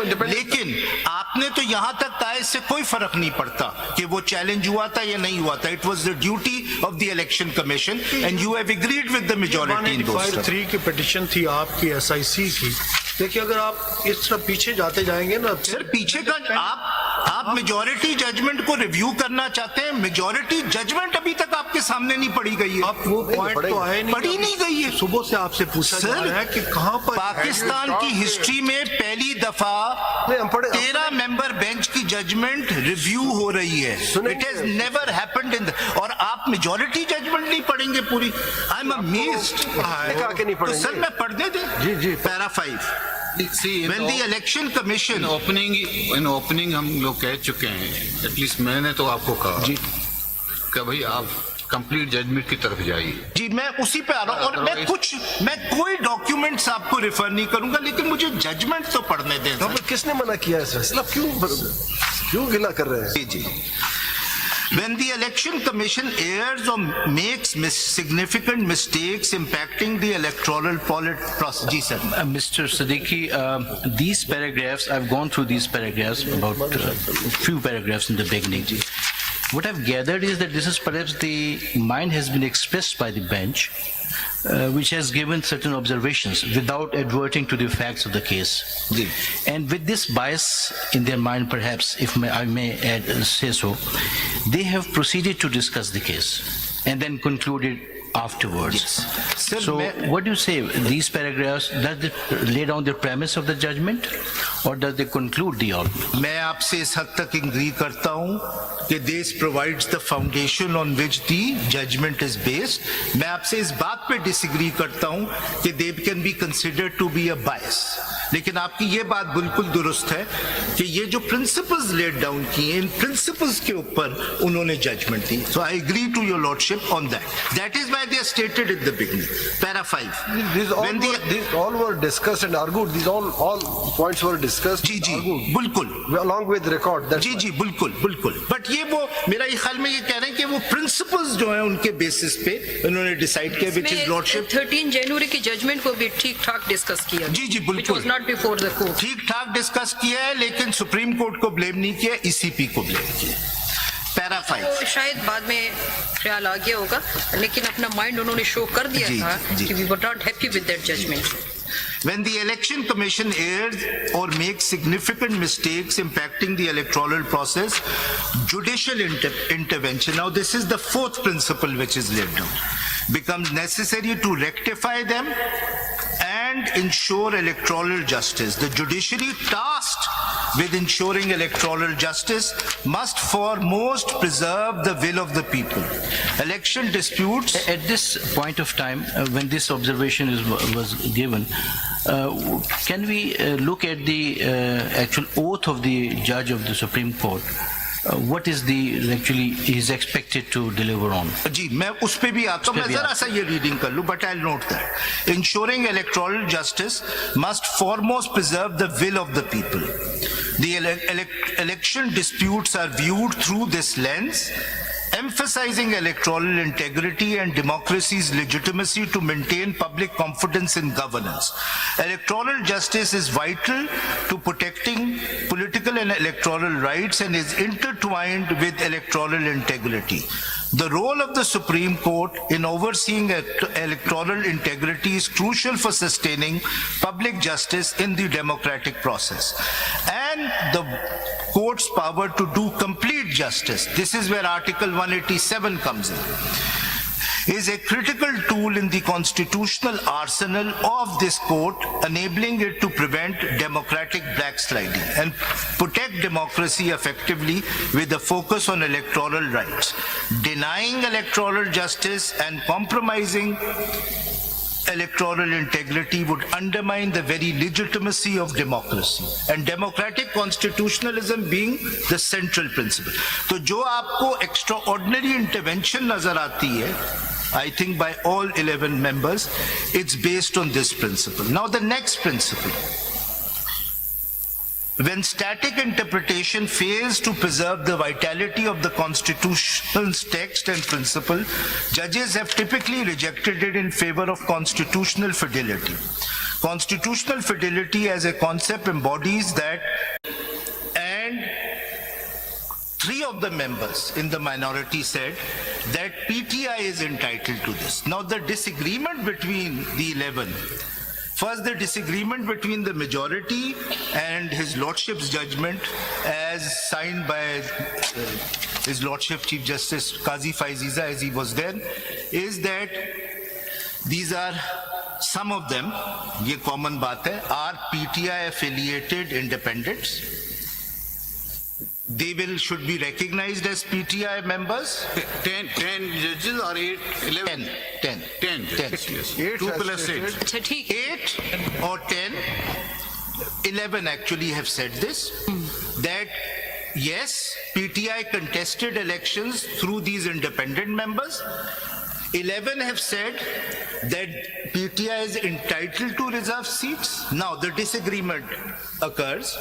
लेकिन आपने तो यहाँ तक कहा इससे कोई फर्क नहीं पड़ता कि वो चैलेंज हुआ था या नहीं हुआ था. It was the duty of the election commission and you have agreed with the majority in those. 3 की पिटीशन थी आपकी SIC की. देखिए अगर आप इस तरह पीछे जाते जाएंगे ना सर, पीछे का आप मेजॉरिटी जजमेंट को रिव्यू करना चाहते हैं. मेजॉरिटी जजमेंट अभी तक आपके सामने नहीं पढ़ी गई है. आप वो पॉइंट तो आए नहीं, पढ़ी नहीं गई है. सुबह से आपसे पूछा जा रहा है कि कहां पर पाकिस्तान की हिस्ट्री में पहली दफा 13 मेंबर बेंच की जजमेंट रिव्यू हो रही है. It has never happened in और आप मेजॉरिटी जजमेंट नहीं पढ़ेंगे पूरी. I am amazed. तो सर मैं पढ़ने दे. जी जी. Para 5. When the election commission in opening हम लोग कह चुके हैं, एटलीस्ट मैंने तो आपको कहा जी कि भाई आप कंप्लीट जजमेंट की तरफ जाइए. जी मैं उसी पे आ रहा हूँ. और मैं कोई डॉक्यूमेंट्स आपको रेफर नहीं करूंगा, लेकिन मुझे जजमेंट तो पढ़ने दें. किसने मना किया है फैसला? क्यों गिला कर रहे हैं? जी. When the election commission errs or makes significant mistakes impacting the electoral process. Ji sir. Mr. Siddiqui, these paragraphs, I've gone through these paragraphs, about few paragraphs in the beginning. What I've gathered is that this is perhaps the mind has been expressed by the bench, which has given certain observations without adverting to the facts of the case. Ji. And with this bias in their mind, perhaps, if I may say so, they have proceeded to discuss the case and then concluded afterwards. Yes. Sir, So what do you say? These paragraphs, does it lay down the premise of the judgment or does they conclude the argument? मैं आपसे इस हद तक agree करता हूं कि this provides the foundation on which the judgment is based. मैं आपसे इस बात पे डिसएग्री करता हूं कि they can be considered to be a bias. लेकिन आपकी ये बात बिल्कुल दुरुस्त है कि ये जो प्रिंसिपल्स लेड डाउन किए, इन प्रिंसिपल्स के ऊपर उन्होंने जजमेंट दी. So I agree to your lordship on that. That is why they are stated in the beginning. Para 5. These all were discussed and argued. These all points were discussed. जी जी argued, बिल्कुल. along with record. जी जी बिल्कुल बिल्कुल. But ये वो मेरा ख्याल में ये कह रहे हैं कि वो प्रिंसिपल्स जो है उनके बेसिस पे उन्होंने डिसाइड किया, विच इज लॉर्डशिप. 13 जनवरी की जजमेंट को भी ठीक ठाक डिस्कस किया. जी जी बिल्कुल. Not before the court. ठीक ठाक डिस्कस किया है, लेकिन सुप्रीम कोर्ट को ब्लेम नहीं किया, ECP को ब्लेम किया. पैरा 5. तो शायद बाद में ख्याल आ गया होगा, लेकिन अपना माइंड उन्होंने शो कर दिया जी, था जी. कि we were not happy with that judgment. When the election commission errs or makes significant mistakes impacting the electoral process, judicial intervention, now this is the fourth principle which is laid down, becomes necessary to rectify them and ensure electoral justice. The judiciary tasked with ensuring electoral justice must foremost preserve the will of the people. Election disputes. At this point of time, when this observation was given, can we look at the actual oath of the judge of the Supreme Court? What is the actually is expected to deliver on? जी मैं उस पे भी आता हूँ. मैं जरा सा ये रीडिंग कर लूँ, but I'll note that ensuring electoral justice must foremost preserve the will of the people. The election disputes are viewed through this lens, emphasizing electoral integrity and democracy's legitimacy to maintain public confidence in governance. Electoral justice is vital to protecting political and electoral rights and is intertwined with electoral integrity. The role of the Supreme Court in overseeing electoral integrity is crucial for sustaining public justice in the democratic process. And the court's power to do complete justice, this is where Article 187 comes in, is a critical tool in the constitutional arsenal of this court, enabling it to prevent democratic backsliding and protect democracy effectively with a focus on electoral rights. Denying electoral justice and compromising electoral integrity would undermine the very legitimacy of democracy and democratic constitutionalism being the central principle. तो जो आपको extraordinary intervention नजर आती है, I think by all 11 members, it's based on this principle. Now the next principle. When static interpretation fails to preserve the vitality of the Constitution's text and principle, judges have typically rejected it in favor of constitutional fidelity. Constitutional fidelity as a concept embodies that, and 3 of the members in the minority said that PTI is entitled to this. Now the disagreement between the 11, first the disagreement between the majority and His Lordship's judgment as signed by His Lordship Chief Justice Qazi Faiziza as he was then, is that these are, some of them, ये common बात है, are PTI affiliated independents. They should be recognized as PTI members. 10 judges or 8, 11? 10. 10 judges, yes. 2 plus 8. अच्छा ठीक है 8 or 10, 11 actually have said this, that yes, PTI contested elections through these independent members. 11 have said that PTI is entitled to reserve seats. Now the disagreement occurs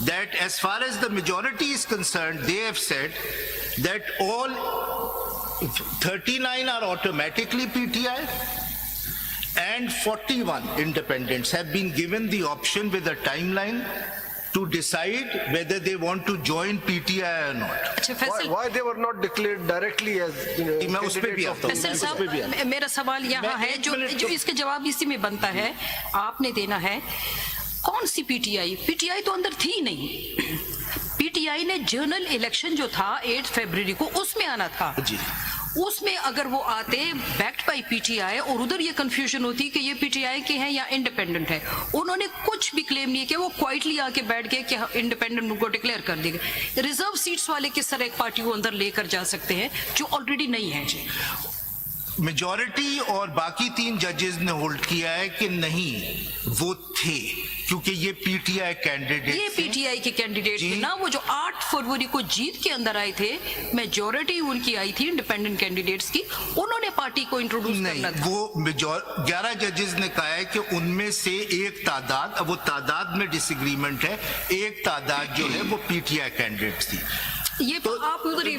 that as far as the majority is concerned, they have said that all 39 are automatically PTI and 41 independents have been given the option with a timeline to decide whether they want to join PTI or not. अच्छा Faisal Why they were not declared directly as मैं उस पे भी आता हूँ। फैसल साहब मेरा सवाल यहाँ है जो इसके जवाब इसी में बनता है आपने देना है कौन सी पीटीआई तो अंदर थी नहीं पीटीआई ने जनरल इलेक्शन जो था 8 फरवरी को उसमें आना था जी। उसमें अगर वो आते बैक्ड बाय पीटीआई और उधर ये कंफ्यूजन होती कि ये पीटीआई के हैं या इंडिपेंडेंट है उन्होंने कुछ भी क्लेम नहीं किया वो क्वाइटली आके बैठ गए कि इंडिपेंडेंट उनको डिक्लेयर कर दी गई रिजर्व सीट्स वाले किस तरह एक पार्टी को अंदर लेकर जा सकते हैं जो ऑलरेडी नहीं है मेजॉरिटी और बाकी 3 जजेस ने होल्ड किया है कि नहीं वो थे क्योंकि ये पीटीआई कैंडिडेट ये पीटीआई के कैंडिडेट थे ना वो जो 8 फरवरी को जीत के अंदर आए थे मेजॉरिटी उनकी आई थी इंडिपेंडेंट कैंडिडेट्स की उन्होंने पार्टी को इंट्रोड्यूस करना था वो 11 जजेस ने कहा है कि उनमें से एक तादाद अब वो तादाद में डिसएग्रीमेंट है एक तादाद जो है वो पीटीआई कैंडिडेट थी ये तो आप उधर ही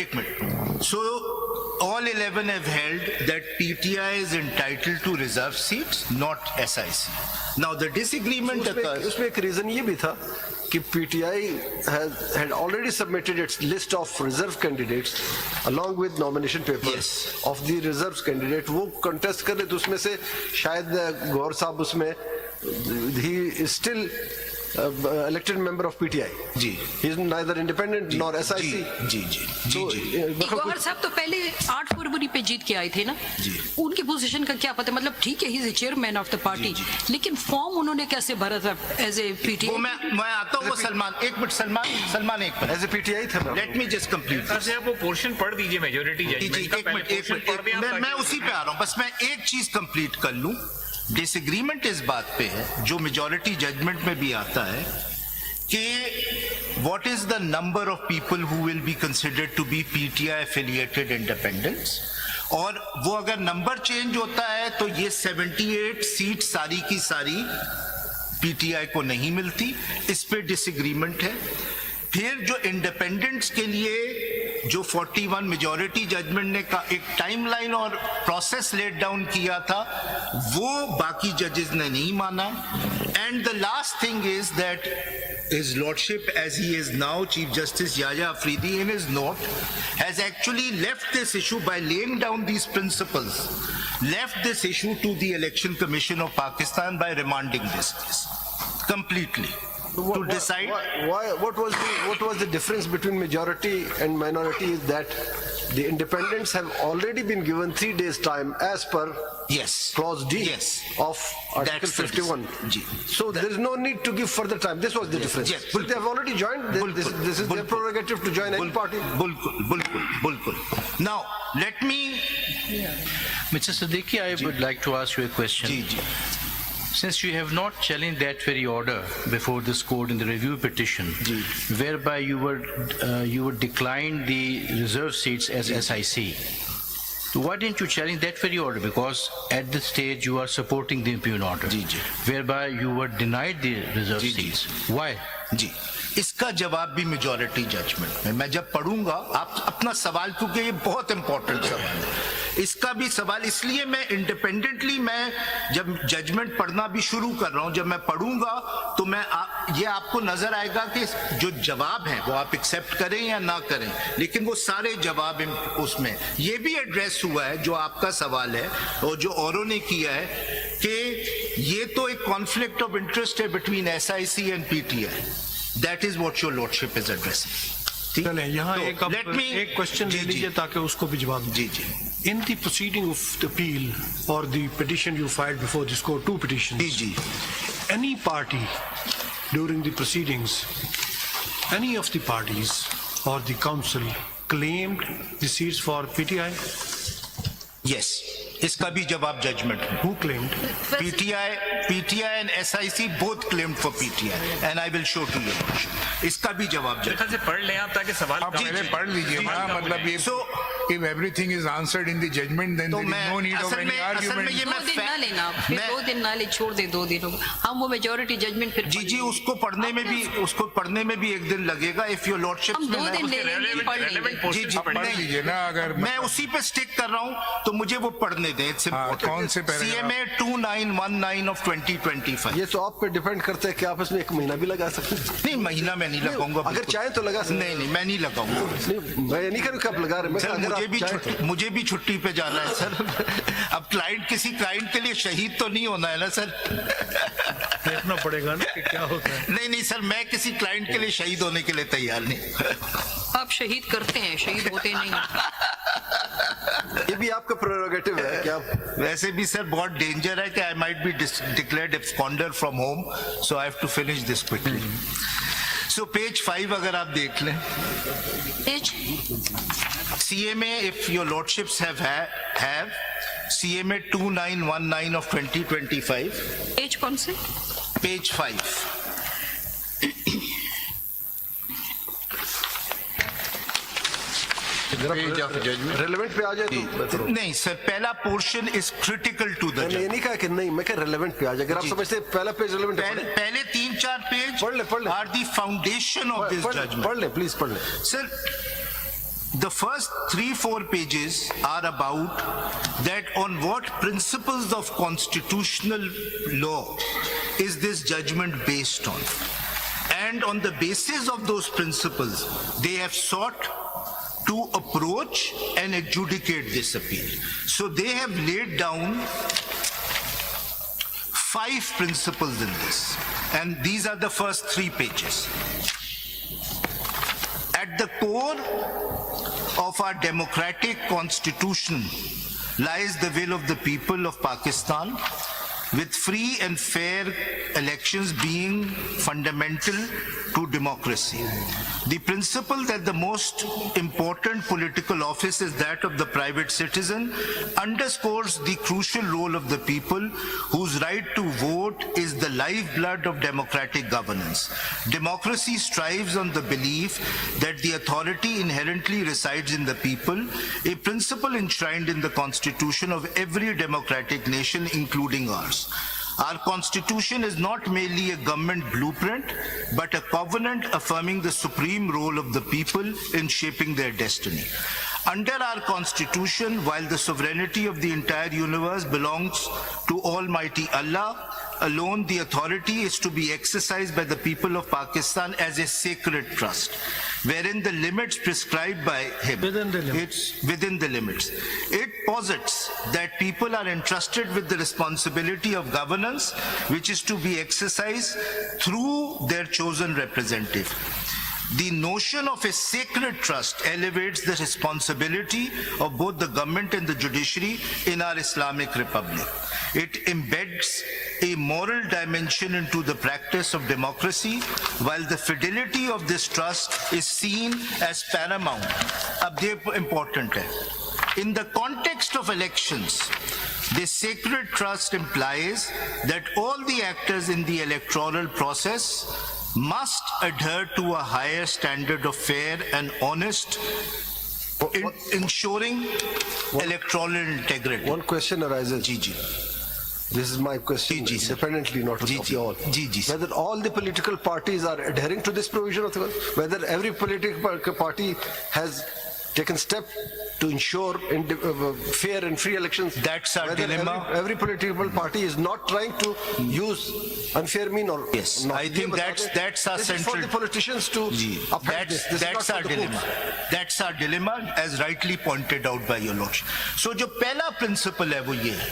एक minute so all 11 have held that PTI is entitled to reserve seats not SIC now the disagreement occurs उसमें एक रीजन ये भी था कि PTI had already submitted its list of reserve candidates along with nomination papers Yes. of the reserves candidate वो contest कर रहे थे उसमें से शायद गौर साहब उसमें he is still elected member of PTI ji he is neither independent nor SIC जी गौहर साहब तो पहले 8 फरवरी पे जीत के आए थे ना जी। उनकी पोजीशन का क्या पता मतलब ठीक है he is chairman of the party लेकिन फॉर्म उन्होंने कैसे भरा था एज ए वो पीटीआई मैं आता हूँ वो सलमान एक मिनट सलमान एक मिनट as a PTI था लेट मी जस्ट कंप्लीट से आप वो पोर्शन पढ़ दीजिए मेजोरिटी जी एक मिनट मैं उसी पे आ रहा हूँ बस मैं एक चीज कंप्लीट कर लूं डिसएग्रीमेंट इस बात पे है जो मेजॉरिटी जजमेंट में भी आता है कि what is the number of people who will be considered to be PTI affiliated independents और वो अगर नंबर चेंज होता है तो ये 78 सीट सारी की सारी पीटीआई को नहीं मिलती इस पे डिसएग्रीमेंट है फिर जो इंडिपेंडेंट्स के लिए जो 41 मेजॉरिटी जजमेंट ने का एक टाइमलाइन और प्रोसेस लेट डाउन किया था वो बाकी जजेस ने नहीं माना and the last thing is that His Lordship, as he is now Chief Justice Yahya Afridi, in his note, has actually left this issue by laying down these principles, left this issue to the Election Commission of Pakistan by remanding this case completely. To decide what was the difference between majority and minority is that the independents have already been given 3 days time as per yes clause D yes of Article That's the 51 जी. so there is no need to give further time this was the difference yes. But they have already joined this is their prerogative to join any party बिल्कुल now let me Mr. Siddiqui, I would like to ask you a question. जी Since you have not challenged that very order before this court in the review petition, whereby you would decline the reserve seats as SIC, why didn't you challenge that very order? Because at this stage you are supporting the impugned order, whereby you were denied the reserve seats. Why? जी इसका जवाब भी majority judgement में मैं जब पढ़ूंगा आप अपना सवाल क्योंकि ये बहुत इंपॉर्टेंट सवाल है इसका भी सवाल, इसलिए मैं इंडिपेंडेंटली मैं जब जजमेंट पढ़ना भी शुरू कर रहा हूं, जब मैं पढ़ूंगा तो मैं ये आपको नजर आएगा कि जो जवाब है वो आप एक्सेप्ट करें या ना करें, लेकिन वो सारे जवाब उसमें ये भी एड्रेस हुआ है जो आपका सवाल है और जो औरों ने किया है कि ये तो एक कॉन्फ्लिक्ट ऑफ इंटरेस्ट है between SIC and PTI. That is what your lordship is addressing. चलें, यहाँ तो एक आप let me- एक क्वेश्चन ले जी, जी। लीजिए ताकि उसको भी जवाब दें. जी जी In the proceeding of the appeal or the petition you filed before this court, two petitions. Ji ji. Any party during the proceedings, any of the parties or the council claimed the seats for PTI? Yes. इसका भी जवाब judgement में. Who claimed? PTI and SIC both claimed for PTI and I will show to you. इसका भी जवाब मेरे ख्याल से पढ़ लें आप ताकि सवाल आप पहले पढ़ लीजिए ना, मतलब ये So- if everything is answered in the judgment then तो there is मैं no need of असल any में ये argument. 2 दिन ना लेना आप, फिर मैं- 2 दिन ना ले, छोड़ दे 2 दिनों. हम वो मेजोरिटी जजमेंट फिर जी जी उसको पढ़ने में भी एक दिन लगेगा. इफ योर लॉर्डशिप हम 2 दिन ले लेंगे, पढ़ लेंगे. जी जी आप पढ़ लीजिए ना, अगर मैं उसी पे स्टिक कर रहा हूं तो मुझे वो पढ़ने दें. इट्स हाँ, कौन से paragraph? CMA 2919 of 2025. ये तो आप पे डिपेंड करते हैं कि आप इसमें 1 महीना भी लगा सकते हैं. नहीं महीना मैं नहीं लगाऊंगा. अगर बिल्कुल. चाहें तो लगा सकते हैं. नहीं मैं नहीं लगाऊंगा. नहीं, मैं ये नहीं करूँ कि आप लगा रहे हैं. मैं सर अगर आप चाहें तो. मुझे भी छुट्टी पे जाना है सर. अब किसी क्लाइंट के लिए शहीद तो नहीं होना है ना सर. देखना पड़ेगा ना कि क्या होता है. नहीं सर, मैं किसी क्लाइंट के लिए शहीद होने के लिए तैयार नहीं. आप शहीद करते हैं, शहीद होते नहीं. ये भी आपका प्रेरोगेटिव है कि आप. वैसे भी सर बहुत डेंजर है कि I might be declared absconder from home, so I have to finish this quickly. So page 5 अगर आप देख लें. Page CMA, if your lordships have CMA 2919 of 2025, page कौन से? page 5. Page of judgment. Relevant पे आ जाए तो बेहतर होगा. नहीं सर, पहला portion is critical to the मैंने ये नहीं कहा कि नहीं, मैं कह रेलेवेंट पे आ जाए. अगर आप समझते हैं पहला पेज रेलेवेंट है, पहले 3-4 पेज पढ़ ले. Are the foundation of this judgment. पढ़ ले प्लीज, पढ़ ले. Sir, the first 3-4 pages are about that on what principles of constitutional law is this judgment based on. And on the basis of those principles, they have sought to approach and adjudicate this appeal. So they have laid down 5 principles in this. And these are the first 3 pages. At the core of our democratic constitution lies the will of the people of Pakistan, with free and fair elections being fundamental to democracy. The principle that the most important political office is that of the private citizen underscores the crucial role of the people, whose right to vote is the lifeblood of democratic governance. Democracy strives on the belief that the authority inherently resides in the people, a principle enshrined in the constitution of every democratic nation, including ours. Our constitution is not merely a government blueprint, but a covenant affirming the supreme role of the people in shaping their destiny. Under our constitution, while the sovereignty of the entire universe belongs to Almighty Allah alone, the authority is to be exercised by the people of Pakistan as a sacred trust, wherein the limits prescribed by him. Within the limits. It's within the limits. It posits that people are entrusted with the responsibility of governance, which is to be exercised through their chosen representative. The notion of a sacred trust elevates the responsibility of both the government and the judiciary in our Islamic Republic. It embeds a moral dimension into the practice of democracy, while the fidelity of this trust is seen as paramount. Ab ye important hai. In the context of elections, this sacred trust implies that all the actors in the electoral process must adhere to a higher standard of fair and honest, ensuring electoral integrity. One question arises. Ji ji This is my question, ji, sir. independently, not ji, of ji. you all. Ji, sir. Whether all the political parties are adhering to this provision of the, whether every political party has taken step to ensure fair and free elections. That's our Whether dilemma. Every political party is not trying to use unfair mean or Yes, not. I think Ye bata that's our this is for central- the politicians to upheld this. This is not That's for our the dilemma. courts. That's our dilemma, as rightly pointed out by your lordship. So जो पहला principle है वो ये है,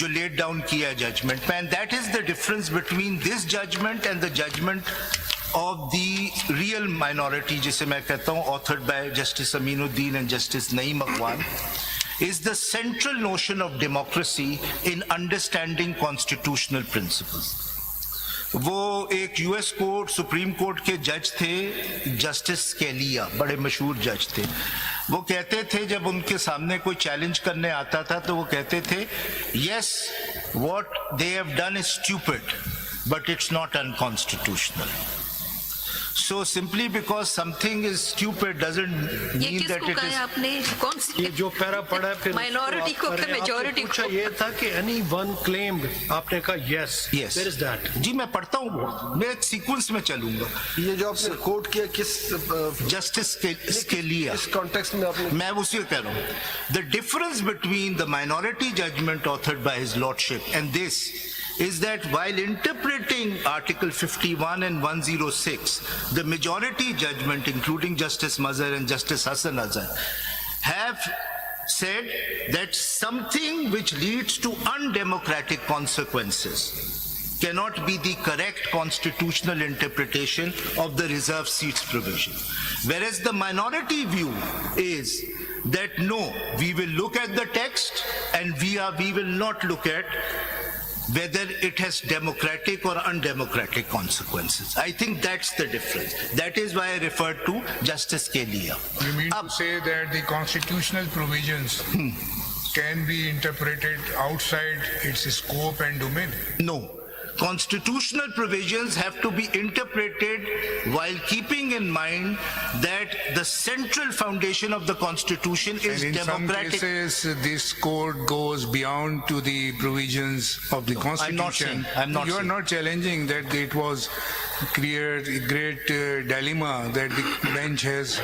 जो laid down किया है judgment में, and that is the difference between this judgment and the judgment of the real minority, जिसे मैं कहता हूँ, authored by Justice Aminuddin and Justice Naeem Akhwan, is the central notion of democracy in understanding constitutional principles. वो एक US court supreme court के जज थे, justice Scalea, बड़े मशहूर जज थे. वो कहते थे जब उनके सामने कोई चैलेंज करने आता था तो वो कहते थे, yes what they have done is stupid but it's not unconstitutional. So simply because something is stupid doesn't ये mean that किसको it कहा is. है आपने? कौन सी ये जो पैरा पढ़ा है फिर माइनॉरिटी को कि मेजॉरिटी पूछा को? ये था कि एनी वन क्लेम्ड, आपने कहा yes, Yes. Where is that? जी मैं पढ़ता हूँ वो, मैं एक सीक्वेंस में चलूंगा. ये जो आपने कोर्ट किया किस जस्टिस स्केलिया, इस कॉन्टेक्स्ट में आपने मैं उसी को कह रहा हूँ. The difference between the minority judgment authored by his lordship and this is that while interpreting Article 51 and 106, the majority judgment, including Justice Mazhar and Justice Hassan Azhar, have said that something which leads to undemocratic consequences cannot be the correct constitutional interpretation of the reserved seats provision. Whereas the minority view is that no, we will look at the text and we will not look at whether it has democratic or undemocratic consequences. I think that's the difference. That is why I referred to Justice Scalia. You mean to say that the constitutional provisions can be interpreted outside its scope and domain? No. Constitutional provisions have to be interpreted while keeping in mind that the central foundation of the Constitution is And in some democratic. cases, this code goes beyond to the provisions of the Constitution. I'm not You are saying. not challenging that it was create a great dilemma that the bench has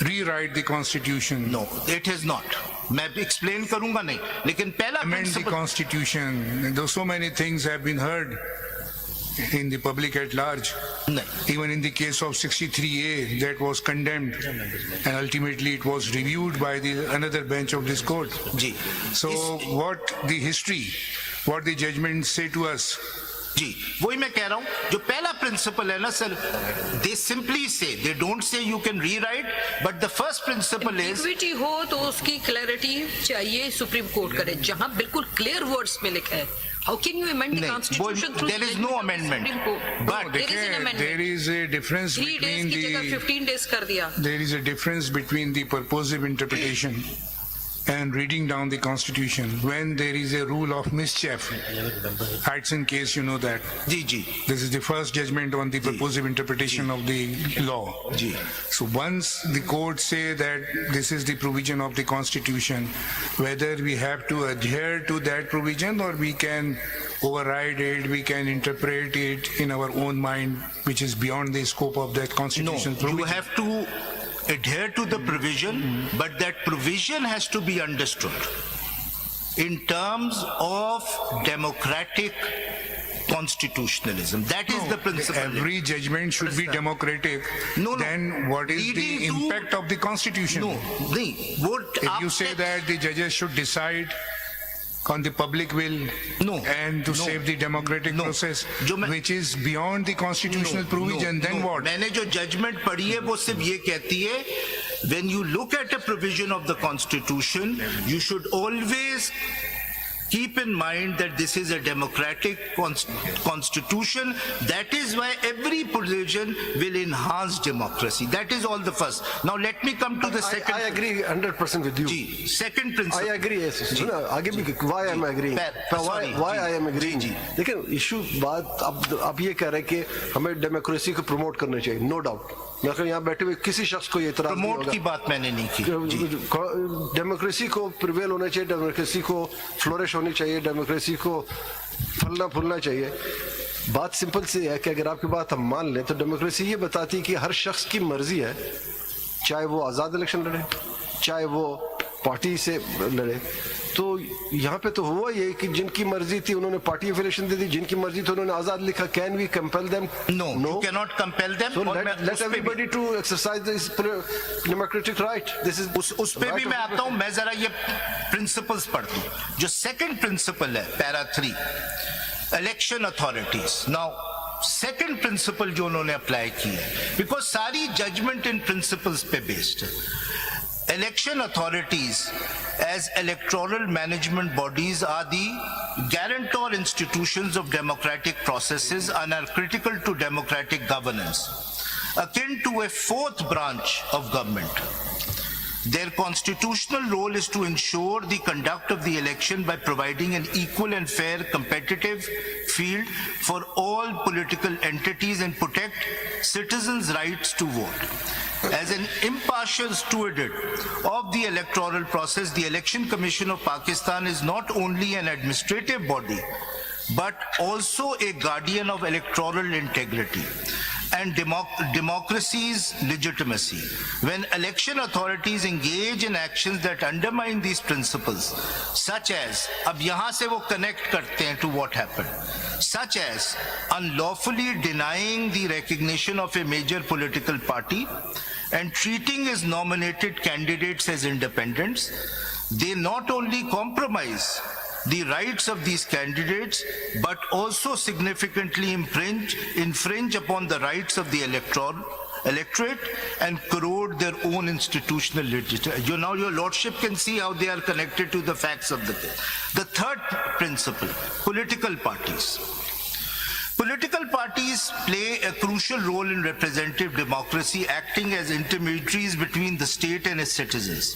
rewrite the Constitution. No, it is not. मैं explain करूंगा नहीं, लेकिन पहला Amend the principle. Constitution. Though so many things have been heard in the public at large. नहीं. Even in the case of 63A, that was condemned, and ultimately it was reviewed by another bench of this court. Ji. So what the history, what the judgments say to us? जी वही मैं कह रहा हूँ, जो पहला principal है ना sir, they simply say, they don't say you can rewrite, but the first principle is equity हो तो उसकी क्लैरिटी चाहिए सुप्रीम कोर्ट करे, जहां बिल्कुल क्लियर वर्ड्स में लिखा है. How can you amend the नहीं, constitution through there is no amendment. Supreme Court? But there is an amendment. There is a difference 3 days between की जगह the 15 days कर दिया. there is a difference between the purposive interpretation and reading down the Constitution when there is a rule of mischief. Hudson case, you know that. Ji ji This is the first judgment on the purposive interpretation of the law. Ji. So once the court say that this is the provision of the Constitution, whether we have to adhere to that provision or we can override it, we can interpret it in our own mind, which is beyond the scope of that No, constitutional you provision. have to adhere to the provision, but that provision has to be understood in terms of democratic constitutionalism. That is the principle. Every judgment should be democratic. No, no. Then what is the Leading to- impact of the Constitution? No, नहीं, वो If you आप say text- that the judges should decide on the public will No, and to no, save the democratic no. process, जो मैं- which is beyond the constitutional provision, then no. what? मैंने जो judgement पढ़ी है वो सिर्फ ये कहती है, when you look at a provision of the Constitution, you should always keep in mind that this is a democratic constitution. That is why every provision will enhance democracy. That is all the first. Now let me come to the second. I agree 100% with you. Ji, second I principle. agree. Yes. सुनो, आगे भी why am I agreeing? Sorry, Why ji, I am agreeing? जी, लेकिन issue बात अब ये कह रहे हैं कि हमें डेमोक्रेसी को प्रमोट करना चाहिए. No doubt. मैं अगर यहाँ बैठे हुए किसी शख्स को ये इतराज नहीं प्रमोट होगा. की बात मैंने नहीं की. जी. डेमोक्रेसी को प्रिवेल होना चाहिए, डेमोक्रेसी को फ्लोरिश होनी चाहिए, डेमोक्रेसी को फलना फूलना चाहिए. बात सिंपल सी है कि अगर आपकी बात हम मान लें तो डेमोक्रेसी ये बताती है कि हर शख्स की मर्जी है, चाहे वो आज़ाद इलेक्शन लड़े, चाहे वो पार्टी से लड़े। तो यहाँ पे तो हुआ ये कि जिनकी मर्जी थी उन्होंने पार्टी एफिलिएशन दे दी, जिनकी मर्जी थी उन्होंने आजाद लिखा। Can we compel them? No, you cannot compel them. So और मैं let उस पे भी- everybody to exercise this democratic right. This is उस पे भी मैं आता हूं। मैं जरा ये प्रिंसिपल्स पढ़ दूं। जो सेकंड प्रिंसिपल है para 3, election authorities. Now second principle जो उन्होंने अप्लाई की है, बिकॉज सारी जजमेंट इन प्रिंसिपल्स पे बेस्ड है। Election authorities as electoral management bodies are the guarantor institutions of democratic processes and are critical to democratic governance, akin to a fourth branch of government. Their constitutional role is to ensure the conduct of the election by providing an equal and fair competitive field for all political entities and protect citizens' rights to vote. As an impartial steward of the electoral process, the Election Commission of Pakistan is not only an administrative body, but also a guardian of electoral integrity and democracy's legitimacy. When election authorities engage in actions that undermine these principles, such as, अब यहाँ से वो connect करते हैं to what happened, such as unlawfully denying the recognition of a major political party and treating its nominated candidates as independents, they not only compromise the rights of these candidates, but also significantly infringe upon the rights of the electorate and corrode their own institutional legitimacy. Now your lordship can see how they are connected to the facts of the case. The third principle, political parties. Political parties play a crucial role in representative democracy, acting as intermediaries between the state and its citizens.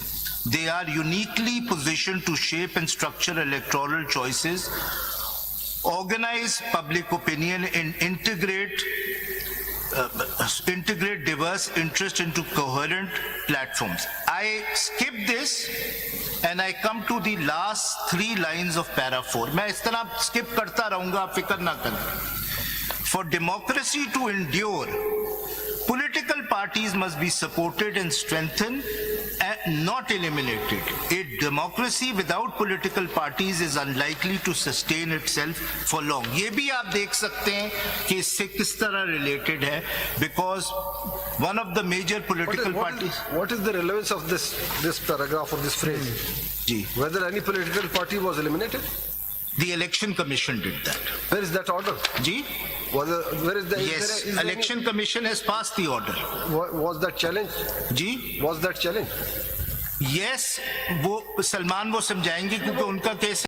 They are uniquely positioned to shape and structure electoral choices, organize public opinion, and integrate diverse interests into coherent platforms. I skip this and I come to the last 3 lines of para 4. मैं इस तरह skip करता रहूंगा, आप फिक्र ना करें. For democracy to endure, political parties must be supported and strengthened and not eliminated. A democracy without political parties is unlikely to sustain itself for long. ये भी आप देख सकते हैं कि इससे किस तरह related है, because one of the major political parties. What is the relevance of this paragraph or this phrase? Ji, Whether any political party was eliminated? the election commission did that. Where is that order? Ji, Where is the? yes, is there election commission has passed the order. Was that challenge? Ji, Was that challenge? yes, वो सलमान वो समझाएंगे क्योंकि उनका case